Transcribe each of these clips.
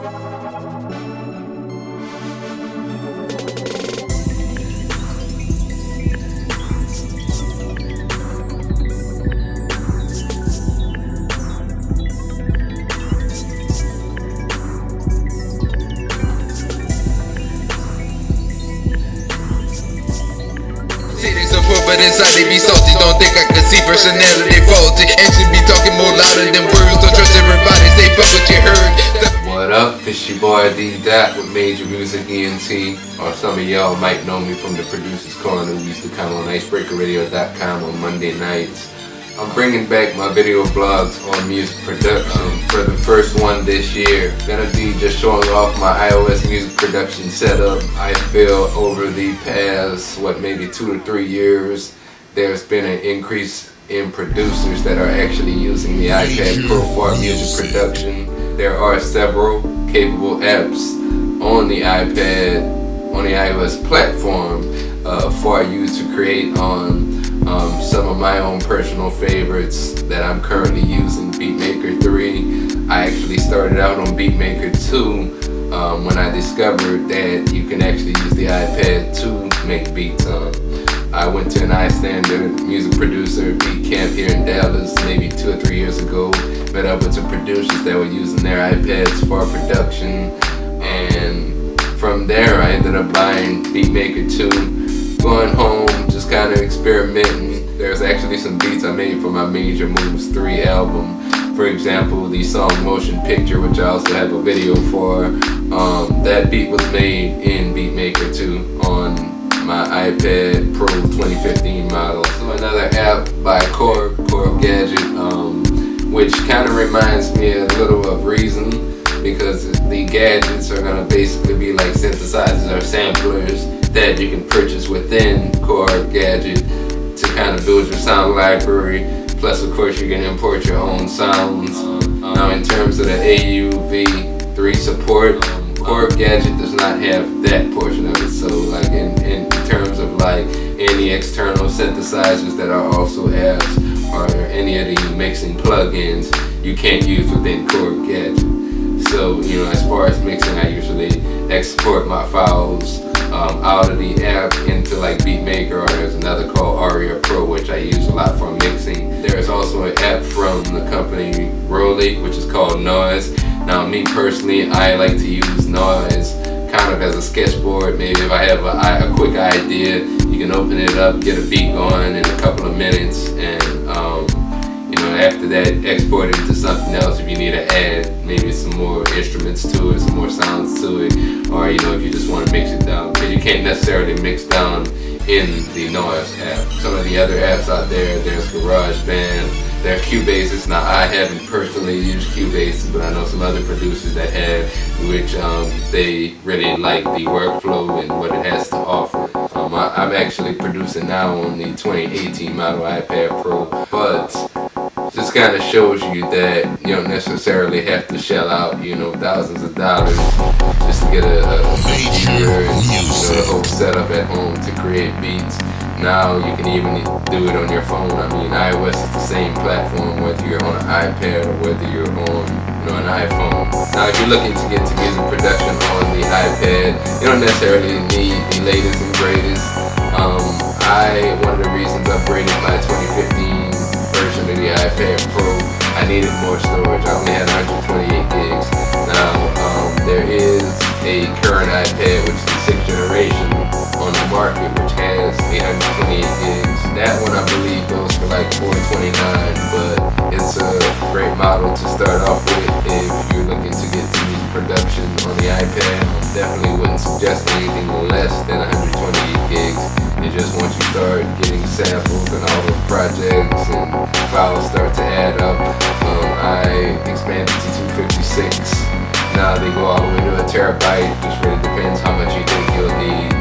But inside they be salty. Don't think I can see personality faulty. Action be talking more louder than words. Don't trust everybody, say fuck what you heard. What up? It's your boy D-Dot with Major Music ENT. Or some of y'all might know me from the Producer's Corner. We used to come on icebreakerradio.com on Monday nights. I'm bringing back my video blogs on music production for the first one this year. Gonna be just showing off my iOS music production setup. I feel over the past, maybe 2 to 3 years, there's been an increase in producers that are actually using the iPad Pro for music production. There are several capable apps on the iPad, on the iOS platform for you to create on some of my own personal favorites that I'm currently using. Beatmaker 3. I actually started out on Beatmaker 2 when I discovered that you can actually use the iPad to make beats on. I went to an iStandard music producer beat camp here in Dallas maybe 2 or 3 years ago. Met up with some producers that were using their iPads for production, and from there I ended up buying Beatmaker 2, going home, just kind of experimenting. There's actually some beats I made for my Major Moves 3 album. For example, the song Motion Picture, which I also have a video for. That beat was made in Beatmaker 2 on my iPad Pro 2015 model. So another app by Korg Gadget, which kind of reminds me a little of Reason, because the gadgets are going to basically be like synthesizers or samplers that you can purchase within Korg Gadget to kind of build your sound library. Plus, of course, you can import your own sounds. Now, in terms of the AUV3 support, Korg Gadget does not have that portion of it. So, like in terms of like any external synthesizers that are also apps or any of the mixing plugins, you can't use within Korg Gadget. So, as far as mixing, I usually export my files out of the app into like Beatmaker, or there's another called Aria Pro, which I use a lot for mixing. There's also an app from the company Rolly, which is called Noise. Now, me personally, I like to use Noise kind of as a sketchboard. Maybe if I have a quick idea, you can open it up, get a beat going in a couple of minutes, and after that, export it to something else if you need to add maybe some more instruments to it, some more sounds to it, or if you just want to mix it down, because you can't necessarily mix down in the Noise app. Some of the other apps out there, there's GarageBand, there's Cubase. Now, I haven't personally used Cubase, but I know some other producers that have, which they really like the workflow and what it has to offer. I'm actually producing now on the 2018 model iPad Pro, but just kind of shows you that you don't necessarily have to shell out, thousands of dollars just to get a computer and the whole setup at home to create beats. Now you can even do it on your phone. I mean, iOS is the same platform whether you're on an iPad or whether you're on an iPhone. Now, if you're looking to get to music production on the iPad, you don't necessarily need the latest and greatest. One of the reasons I upgraded my 2015 version of the iPad Pro, I needed more storage. I only had 128 gigs. Now, there is a current iPad, which is the 6th generation, on the market, which has 828 gigs. That one, I believe, goes for like $429, but it's a great model to start off with if you're looking to get to music production on the iPad. Definitely wouldn't suggest anything less than 128 gigs. And just once you start getting samples and all those projects and files start to add up, I expanded to 256. Now they go all the way to a terabyte. Just really depends how much you think you'll need.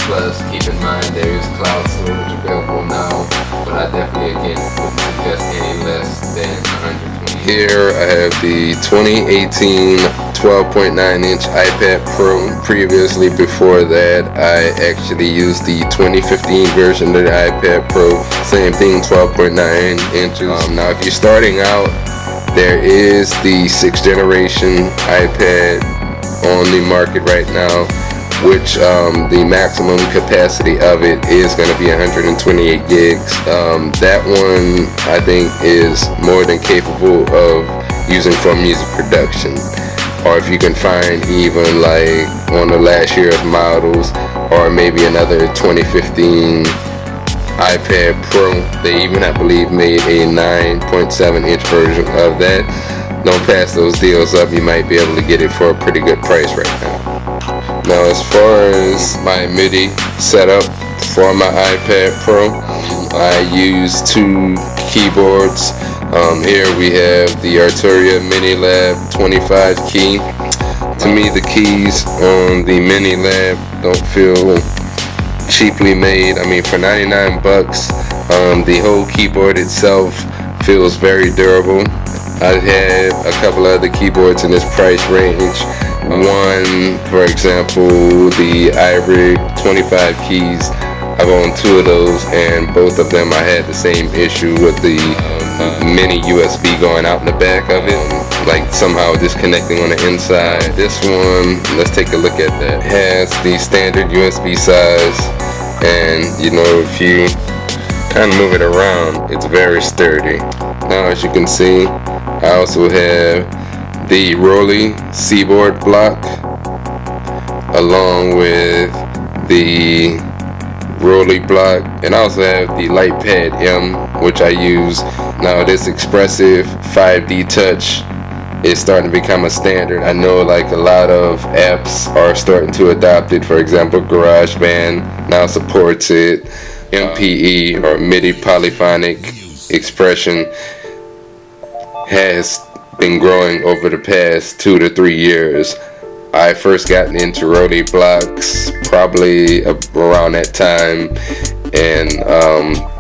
Plus, keep in mind there is cloud storage available now, but I definitely again wouldn't suggest any less than 120. Here I have the 2018 12.9-inch iPad Pro. Previously, before that, I actually used the 2015 version of the iPad Pro. Same thing, 12.9 inches. Now, if you're starting out, There is the 6th generation iPad on the market right now, which the maximum capacity of it is going to be 128 gigs. That one I think is more than capable of using for music production. Or if you can find even like one of last year's models, or maybe another 2015 iPad Pro. They even, I believe, made a 9.7 inch version of that. Don't pass those deals up. You might be able to get it for a pretty good price right now. Now, as far as my MIDI setup for my iPad Pro, I use 2 keyboards. Here we have the Arturia Minilab 25 key. To me, the keys on the Minilab don't feel cheaply made. I mean, for 99 bucks, the whole keyboard itself feels very durable. I've had a couple other keyboards in this price range. One, for example, the iRig 25 keys. I've owned 2 of those, and both of them I had the same issue with the mini USB going out in the back of it, like somehow disconnecting on the inside. This one, let's take a look at that. It has the standard USB size, and you know, if you kind of move it around, it's very sturdy. Now, as you can see, I also have the Rolly Seaboard block along with the Rolly block, and I also have the LightPad M, which I use. Now, this expressive 5D touch is starting to become a standard. I know like a lot of apps are starting to adopt it. For example, GarageBand now supports it. MPE, or MIDI polyphonic expression, has been growing over the past 2 to 3 years. I first got into Rolly blocks probably around that time, and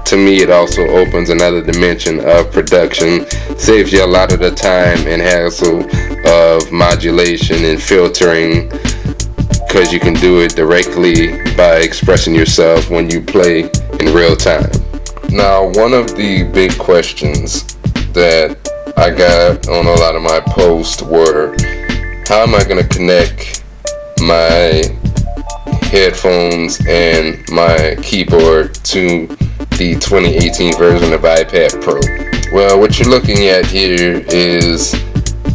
to me it also opens another dimension of production, saves you a lot of the time and hassle of modulation and filtering, because you can do it directly by expressing yourself when you play in real time. Now, one of the big questions that I got on a lot of my posts were, how am I going to connect my headphones and my keyboard to the 2018 version of iPad Pro? Well, what you're looking at here is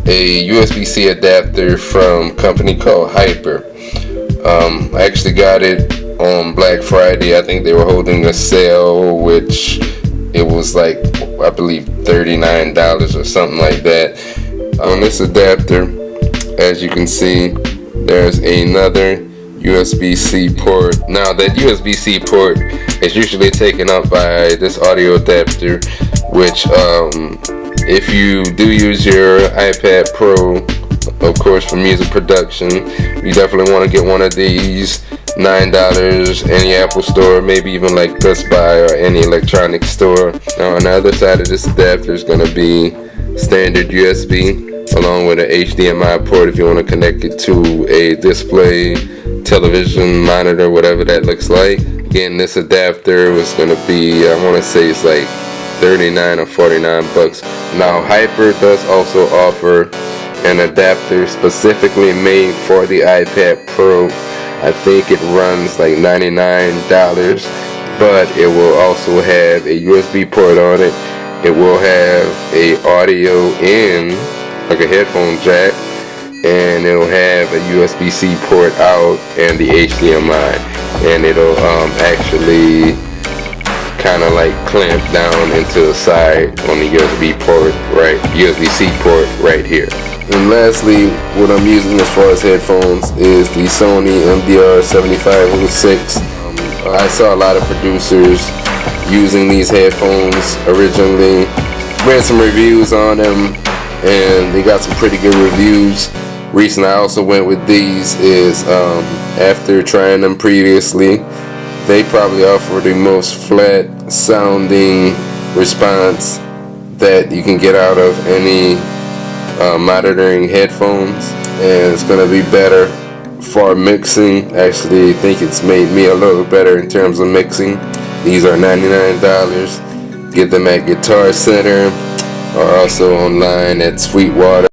a USB-C adapter from a company called Hyper. I actually got it on Black Friday. I think they were holding a sale, which it was like, I believe, $39 or something like that. On this adapter, as you can see, there's another USB-C port. Now, that USB-C port is usually taken up by this audio adapter, which if you do use your iPad Pro, of course, for music production, you definitely want to get one of these. $9, any Apple store, maybe even like Best Buy or any electronics store. Now, on the other side of this adapter is going to be standard USB, along with an HDMI port if you want to connect it to a display, television, monitor, whatever that looks like. Again, this adapter was going to be, I want to say it's like 39 or 49 bucks. Now, Hyper does also offer an adapter specifically made for the iPad Pro. I think it runs like $99, but it will also have a USB port on it. It will have a audio in, like a headphone jack, and it'll have a USB-C port out and the HDMI, and it'll actually kind of like clamp down into the side on the USB-C port right here. And lastly, what I'm using as far as headphones is the Sony MDR7506. I saw a lot of producers using these headphones originally. Read some reviews on them, and they got some pretty good reviews. Reason I also went with these is after trying them previously, they probably offer the most flat sounding response that you can get out of any monitoring headphones, and it's going to be better for mixing. Actually, I think it's made me a little better in terms of mixing. These are $99. Get them at Guitar Center, are also online at Sweetwater.